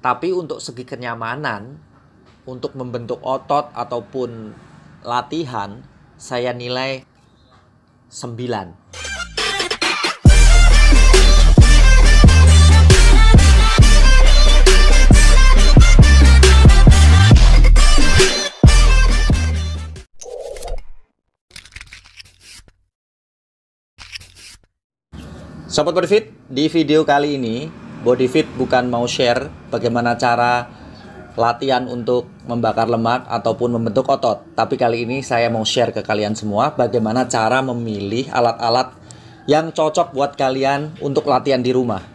Tapi untuk segi kenyamanan, untuk membentuk otot ataupun latihan, saya nilai 9. Sobat Bodyfit, di video kali ini Bodyfit bukan mau share bagaimana cara latihan untuk membakar lemak ataupun membentuk otot. Tapi kali ini saya mau share ke kalian semua bagaimana cara memilih alat-alat yang cocok buat kalian untuk latihan di rumah.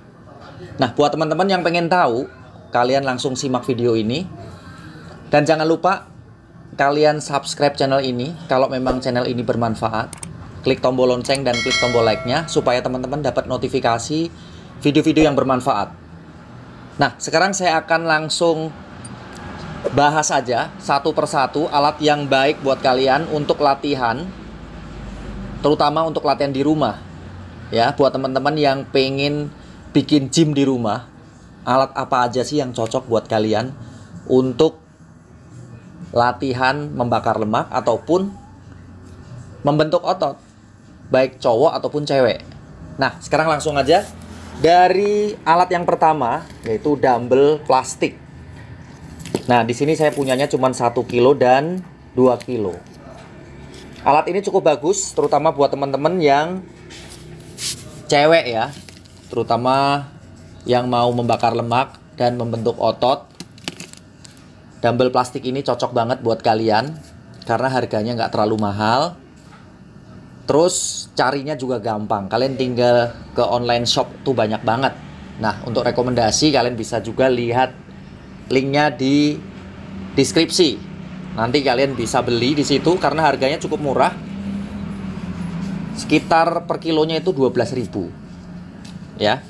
Nah, buat teman-teman yang pengen tahu, kalian langsung simak video ini. Dan jangan lupa kalian subscribe channel ini kalau memang channel ini bermanfaat. Klik tombol lonceng dan klik tombol like-nya supaya teman-teman dapat notifikasi video-video yang bermanfaat. Nah, sekarang saya akan langsung bahas saja satu persatu alat yang baik buat kalian untuk latihan, terutama untuk latihan di rumah. Ya, buat teman-teman yang pengen bikin gym di rumah, alat apa aja sih yang cocok buat kalian untuk latihan membakar lemak ataupun membentuk otot, baik cowok ataupun cewek. Nah, sekarang langsung aja dari alat yang pertama, yaitu dumbbell plastik. Nah, di sini saya punyanya cuma 1 kilo dan 2 kilo. Alat ini cukup bagus, terutama buat teman-teman yang cewek ya, terutama yang mau membakar lemak dan membentuk otot. Dumbbell plastik ini cocok banget buat kalian karena harganya nggak terlalu mahal. Terus carinya juga gampang. Kalian tinggal ke online shop tuh banyak banget. Nah, untuk rekomendasi kalian bisa juga lihat linknya di deskripsi. Nanti kalian bisa beli di situ karena harganya cukup murah. Sekitar per kilonya itu 12.000. Ya.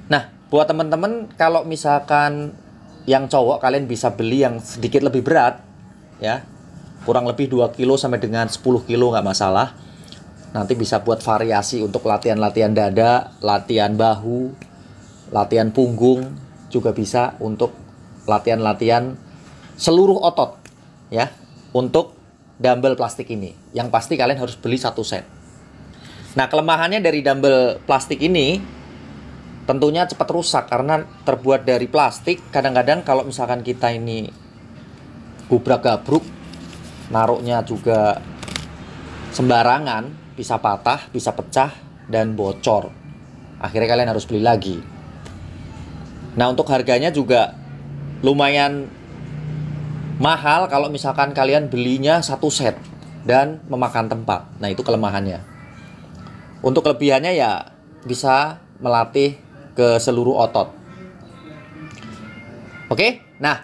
Nah, buat teman-teman kalau misalkan yang cowok, kalian bisa beli yang sedikit lebih berat ya. Kurang lebih 2 kilo sampai dengan 10 kilo nggak masalah. Nanti bisa buat variasi untuk latihan-latihan dada, latihan bahu, latihan punggung, juga bisa untuk latihan-latihan seluruh otot ya, untuk dumbbell plastik ini. Yang pasti kalian harus beli 1 set. Nah, kelemahannya dari dumbbell plastik ini tentunya cepat rusak karena terbuat dari plastik. Kadang-kadang kalau misalkan kita ini gubrak-gabruk, naruhnya juga sembarangan, bisa patah, bisa pecah, dan bocor. Akhirnya kalian harus beli lagi. Nah, untuk harganya juga lumayan mahal kalau misalkan kalian belinya 1 set dan memakan tempat. Nah, itu kelemahannya. Untuk kelebihannya ya bisa melatih ke seluruh otot. Oke, nah,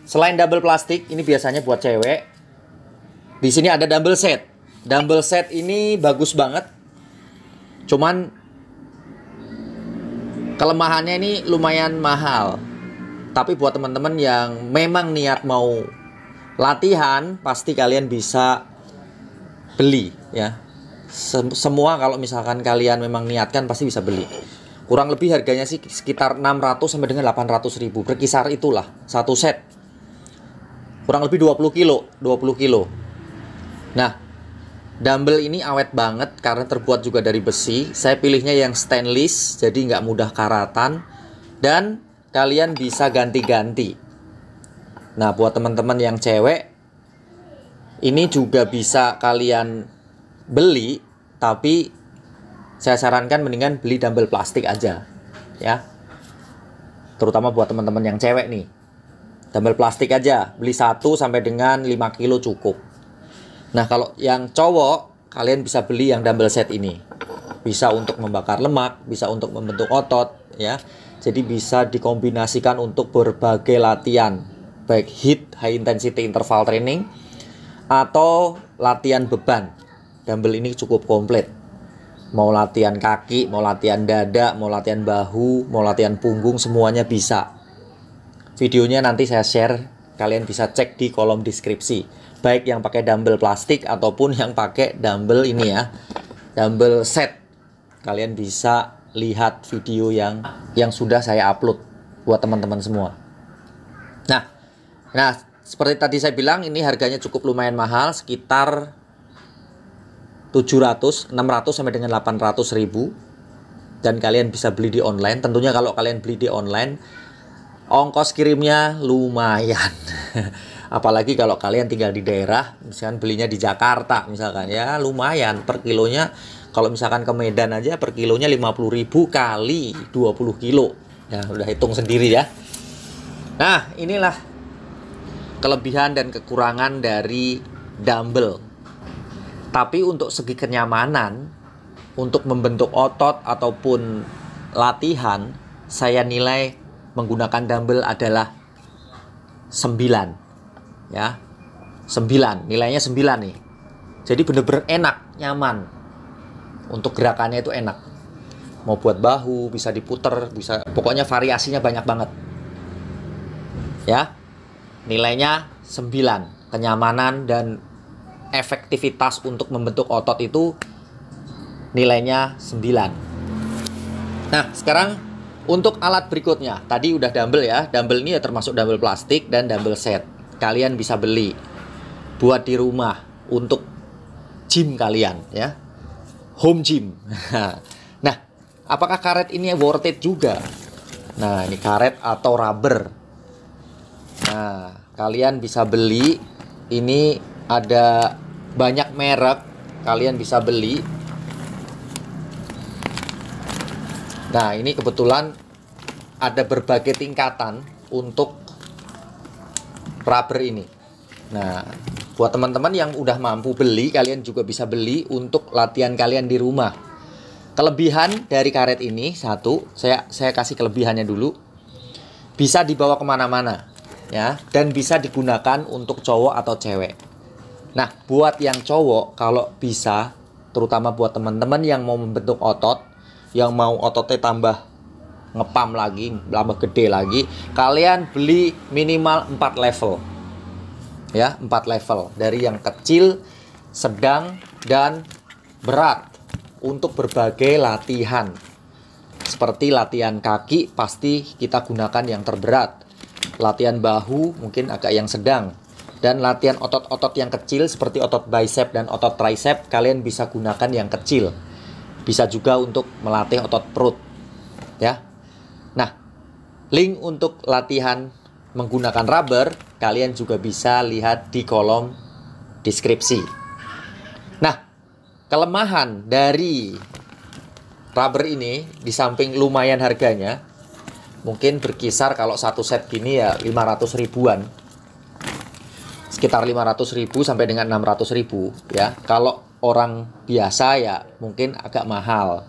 selain dumbbell plastik, ini biasanya buat cewek. Di sini ada dumbbell set. Dumbbell set ini bagus banget. Cuman kelemahannya ini lumayan mahal. Tapi buat teman-teman yang memang niat mau latihan, pasti kalian bisa beli ya. Semua kalau misalkan kalian memang niatkan pasti bisa beli. Kurang lebih harganya sih sekitar 600 sampai dengan 800.000. Berkisar itulah 1 set. Kurang lebih 20 kilo. Nah, dumbbell ini awet banget karena terbuat juga dari besi. Saya pilihnya yang stainless, jadi nggak mudah karatan. Dan kalian bisa ganti-ganti. Nah, buat teman-teman yang cewek, ini juga bisa kalian beli. Tapi saya sarankan mendingan beli dumbbell plastik aja ya. Terutama buat teman-teman yang cewek nih. Dumbbell plastik aja, beli 1 sampai dengan 5 kilo cukup. Nah, kalau yang cowok, kalian bisa beli yang dumbbell set ini. Bisa untuk membakar lemak, bisa untuk membentuk otot ya. Jadi bisa dikombinasikan untuk berbagai latihan, baik HIIT, high intensity interval training, atau latihan beban. Dumbbell ini cukup komplit. Mau latihan kaki, mau latihan dada, mau latihan bahu, mau latihan punggung, semuanya bisa. Videonya nanti saya share, kalian bisa cek di kolom deskripsi. Baik yang pakai dumbbell plastik ataupun yang pakai dumbbell ini ya, dumbbell set. Kalian bisa lihat video yang sudah saya upload buat teman-teman semua. Nah, seperti tadi saya bilang, ini harganya cukup lumayan mahal, sekitar 600 sampai dengan 800 ribu. Dan kalian bisa beli di online. Tentunya kalau kalian beli di online, ongkos kirimnya lumayan. Apalagi kalau kalian tinggal di daerah, misalkan belinya di Jakarta misalkan, ya lumayan per kilonya. Kalau misalkan ke Medan aja per kilonya 50.000 kali 20 kilo. Ya udah hitung sendiri ya. Nah, inilah kelebihan dan kekurangan dari dumbbell. Tapi untuk segi kenyamanan, untuk membentuk otot ataupun latihan, saya nilai menggunakan dumbbell adalah 9. Ya. 9, nilainya 9 nih. Jadi bener-bener enak, nyaman. Untuk gerakannya itu enak. Mau buat bahu, bisa diputer, bisa, pokoknya variasinya banyak banget. Ya. Nilainya 9. Kenyamanan dan efektivitas untuk membentuk otot itu nilainya 9. Nah, sekarang untuk alat berikutnya. Tadi udah dumbbell ya. Dumbbell ini ya termasuk dumbbell plastik dan dumbbell set. Kalian bisa beli buat di rumah untuk gym kalian ya. Home gym. Nah, apakah karet ini worth it juga? Nah, ini karet atau rubber. Nah, kalian bisa beli. Ini ada banyak merek, kalian bisa beli. Nah, ini kebetulan ada berbagai tingkatan untuk rubber ini. Nah, buat teman-teman yang udah mampu beli, kalian juga bisa beli untuk latihan kalian di rumah. Kelebihan dari karet ini, satu, saya kasih kelebihannya dulu. Bisa dibawa kemana-mana. Ya, dan bisa digunakan untuk cowok atau cewek. Nah, buat yang cowok, kalau bisa, terutama buat teman-teman yang mau membentuk otot, yang mau ototnya tambah ngepam lagi, tambah gede lagi, kalian beli minimal 4 level. Ya, 4 level. Dari yang kecil, sedang, dan berat. Untuk berbagai latihan. Seperti latihan kaki, pasti kita gunakan yang terberat. Latihan bahu mungkin agak yang sedang. Dan latihan otot-otot yang kecil seperti otot bicep dan otot tricep, kalian bisa gunakan yang kecil. Bisa juga untuk melatih otot perut. Ya. Nah, link untuk latihan menggunakan rubber kalian juga bisa lihat di kolom deskripsi. Nah, kelemahan dari rubber ini di samping lumayan harganya, mungkin berkisar kalau satu set gini ya 500 ribuan. Sekitar 500 ribu sampai dengan 600 ribu ya. Kalau orang biasa ya mungkin agak mahal.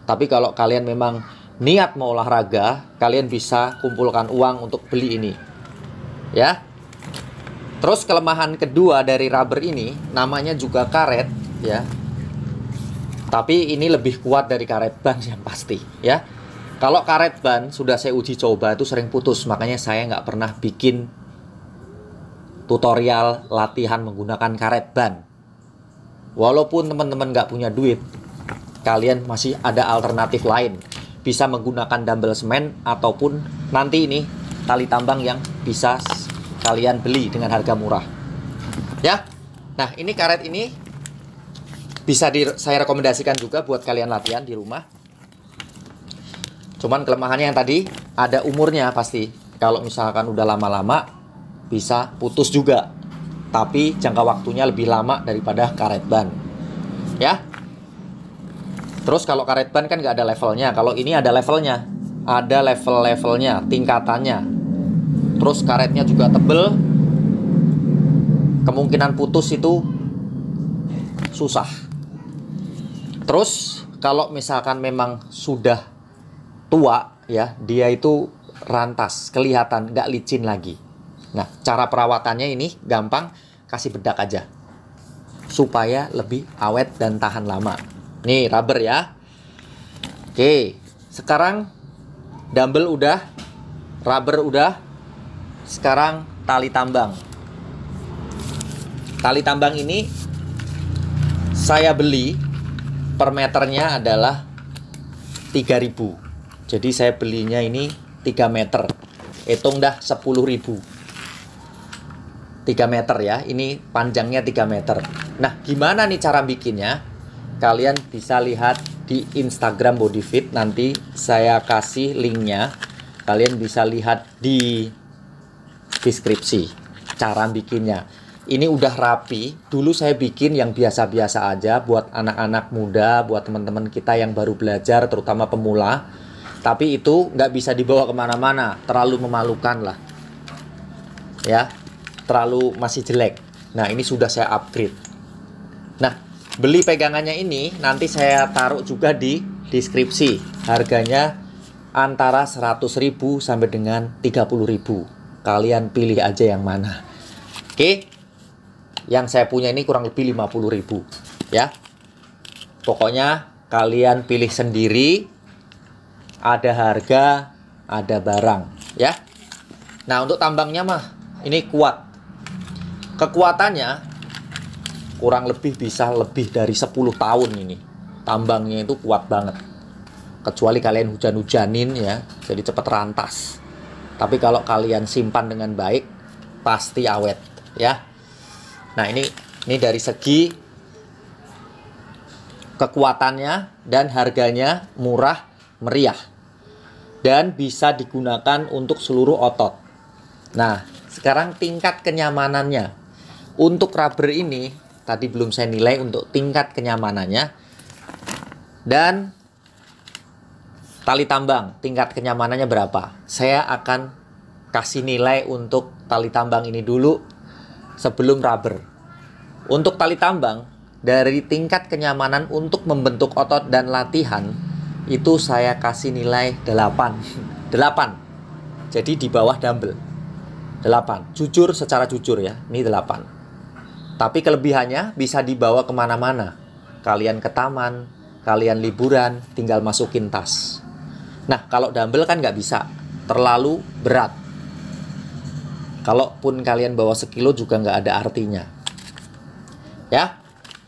Tapi kalau kalian memang niat mau olahraga, kalian bisa kumpulkan uang untuk beli ini. Ya. Terus kelemahan kedua dari rubber ini, namanya juga karet ya. Tapi ini lebih kuat dari karet ban yang pasti ya. Kalau karet ban sudah saya uji coba itu sering putus, makanya saya nggak pernah bikin tutorial latihan menggunakan karet ban. Walaupun teman-teman nggak punya duit, kalian masih ada alternatif lain. Bisa menggunakan dumbbell semen ataupun nanti ini tali tambang yang bisa kalian beli dengan harga murah. Ya, nah ini karet ini bisa saya rekomendasikan juga buat kalian latihan di rumah. Cuman kelemahannya yang tadi ada umurnya pasti. Kalau misalkan udah lama-lama bisa putus juga. Tapi jangka waktunya lebih lama daripada karet ban. Ya. Terus kalau karet ban kan nggak ada levelnya. Kalau ini ada levelnya. Ada level-levelnya, tingkatannya. Terus karetnya juga tebel. Kemungkinan putus itu susah. Terus kalau misalkan memang sudah tua ya, dia itu rantas, kelihatan nggak licin lagi. Nah, cara perawatannya ini gampang, kasih bedak aja supaya lebih awet dan tahan lama. Nih rubber ya. Oke, sekarang dumbbell udah, rubber udah. Sekarang tali tambang. Tali tambang ini saya beli per meternya adalah 3.000. Jadi saya belinya ini 3 meter. Hitung dah 10.000. 3 meter ya. Ini panjangnya 3 meter. Nah, gimana nih cara bikinnya? Kalian bisa lihat di Instagram Bodyfit. Nanti saya kasih linknya. Kalian bisa lihat di deskripsi cara bikinnya. Ini udah rapi. Dulu saya bikin yang biasa-biasa aja buat anak-anak muda, buat teman-teman kita yang baru belajar, terutama pemula. Tapi itu nggak bisa dibawa kemana-mana, terlalu memalukan lah. Ya, terlalu masih jelek. Nah, ini sudah saya upgrade. Nah, beli pegangannya ini nanti saya taruh juga di deskripsi. Harganya antara 100.000 sampai dengan 30.000. Kalian pilih aja yang mana. Oke. Yang saya punya ini kurang lebih 50.000 ya. Pokoknya kalian pilih sendiri. Ada harga, ada barang ya. Nah, untuk tambangnya mah ini kuat. Kekuatannya kurang lebih bisa lebih dari 10 tahun ini. Tambangnya itu kuat banget. Kecuali kalian hujan-hujanin ya, jadi cepat rantas. Tapi kalau kalian simpan dengan baik, pasti awet ya. Nah, ini dari segi kekuatannya dan harganya murah meriah. Dan bisa digunakan untuk seluruh otot. Nah, sekarang tingkat kenyamanannya. Untuk rubber ini, tadi belum saya nilai untuk tingkat kenyamanannya. Dan tali tambang, tingkat kenyamanannya berapa? Saya akan kasih nilai untuk tali tambang ini dulu sebelum rubber. Untuk tali tambang, dari tingkat kenyamanan untuk membentuk otot dan latihan, itu saya kasih nilai 8. 8. Jadi di bawah dumbbell. 8. Jujur, secara jujur ya, ini 8. Tapi kelebihannya bisa dibawa kemana-mana. Kalian ke taman, kalian liburan, tinggal masukin tas. Nah, kalau dumbbell kan nggak bisa, terlalu berat. Kalaupun kalian bawa 1 kilo juga nggak ada artinya. Ya.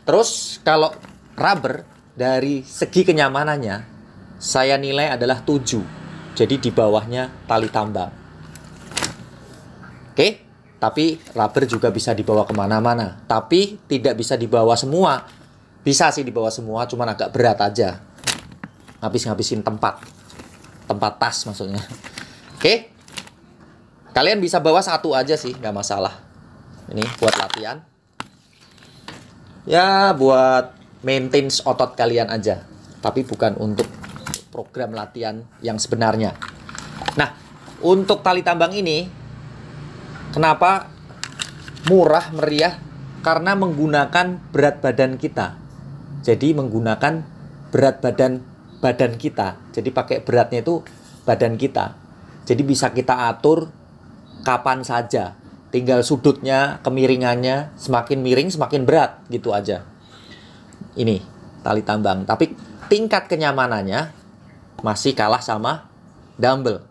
Terus kalau rubber dari segi kenyamanannya saya nilai adalah 7. Jadi di bawahnya tali tambang. Oke. Tapi rubber juga bisa dibawa kemana-mana. Tapi tidak bisa dibawa semua. Bisa sih dibawa semua, cuman agak berat aja. Ngabisin tempat. Tempat tas maksudnya. Oke. Kalian bisa bawa 1 aja sih, nggak masalah. Ini buat latihan. Ya, buat maintain otot kalian aja. Tapi bukan untuk program latihan yang sebenarnya. Nah, untuk tali tambang ini, kenapa murah meriah? Karena menggunakan berat badan kita. Jadi menggunakan berat badan kita. Jadi pakai beratnya itu badan kita. Jadi bisa kita atur kapan saja. Tinggal sudutnya, kemiringannya, semakin miring semakin berat, gitu aja. Ini tali tambang. Tapi tingkat kenyamanannya masih kalah sama dumbbell.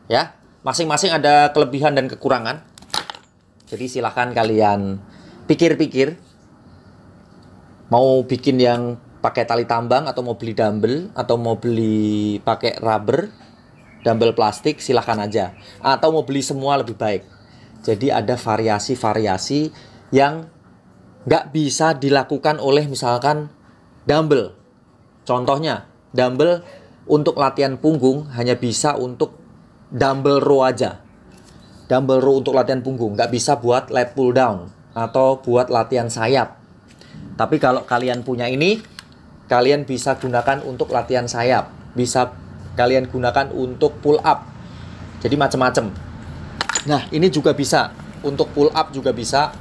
Ya, masing-masing ada kelebihan dan kekurangan. Jadi silahkan kalian pikir-pikir. Mau bikin yang pakai tali tambang atau mau beli dumbbell atau mau beli pakai rubber, dumbbell plastik, silahkan aja. Atau mau beli semua lebih baik. Jadi ada variasi-variasi yang nggak bisa dilakukan oleh misalkan dumbbell. Contohnya, dumbbell untuk latihan punggung hanya bisa untuk dumbbell row aja. Dumbbell row untuk latihan punggung, nggak bisa buat lat pull down atau buat latihan sayap. Tapi kalau kalian punya ini, kalian bisa gunakan untuk latihan sayap. Bisa kalian gunakan untuk pull up. Jadi macam-macam. Nah, ini juga bisa. Untuk pull up juga bisa.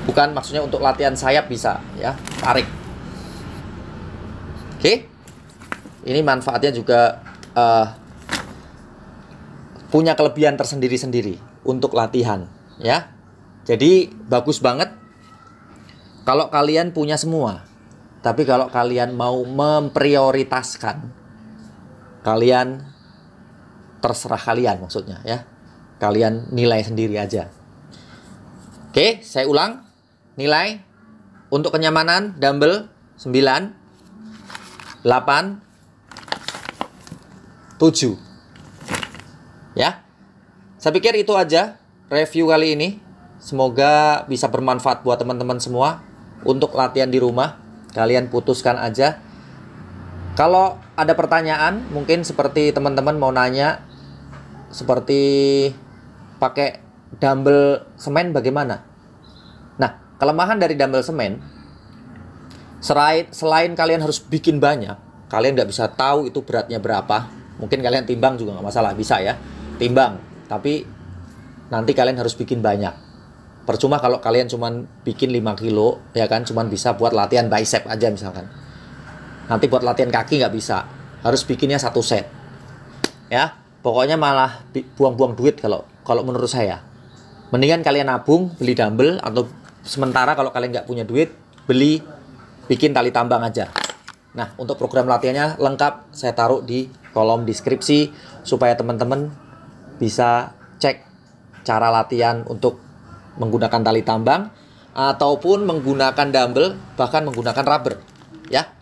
Bukan maksudnya untuk latihan sayap bisa, ya. Tarik. Oke. Ini manfaatnya juga punya kelebihan tersendiri-sendiri untuk latihan, ya. Jadi bagus banget kalau kalian punya semua. Tapi kalau kalian mau memprioritaskan, kalian terserah kalian maksudnya, ya. Kalian nilai sendiri aja. Oke, saya ulang. Nilai untuk kenyamanan dumbbell 9, 8, 7. Ya. Saya pikir itu aja review kali ini. Semoga bisa bermanfaat buat teman-teman semua untuk latihan di rumah. Kalian putuskan aja. Kalau ada pertanyaan, mungkin seperti teman-teman mau nanya seperti pakai dumbbell semen bagaimana? Nah, kelemahan dari dumbbell semen, selain kalian harus bikin banyak, kalian nggak bisa tahu itu beratnya berapa. Mungkin kalian timbang juga nggak masalah, bisa ya, timbang. Tapi nanti kalian harus bikin banyak. Percuma kalau kalian cuman bikin 5 kilo, ya kan, cuman bisa buat latihan bicep aja misalkan. Nanti buat latihan kaki nggak bisa, harus bikinnya 1 set. Ya, pokoknya malah buang-buang duit kalau menurut saya. Mendingan kalian nabung, beli dumbbell, atau sementara kalau kalian nggak punya duit, bikin tali tambang aja. Nah, untuk program latihannya lengkap, saya taruh di kolom deskripsi, supaya teman-teman bisa cek cara latihan untuk menggunakan tali tambang, ataupun menggunakan dumbbell, bahkan menggunakan rubber. Ya,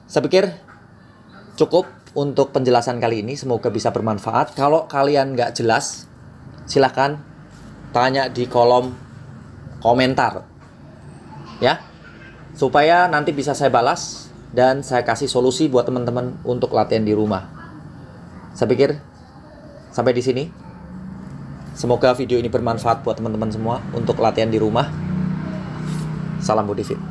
saya pikir cukup untuk penjelasan kali ini, semoga bisa bermanfaat. Kalau kalian nggak jelas, silahkan tanya di kolom komentar, ya, supaya nanti bisa saya balas dan saya kasih solusi buat teman-teman untuk latihan di rumah. Saya pikir sampai di sini. Semoga video ini bermanfaat buat teman-teman semua untuk latihan di rumah. Salam Body Fit.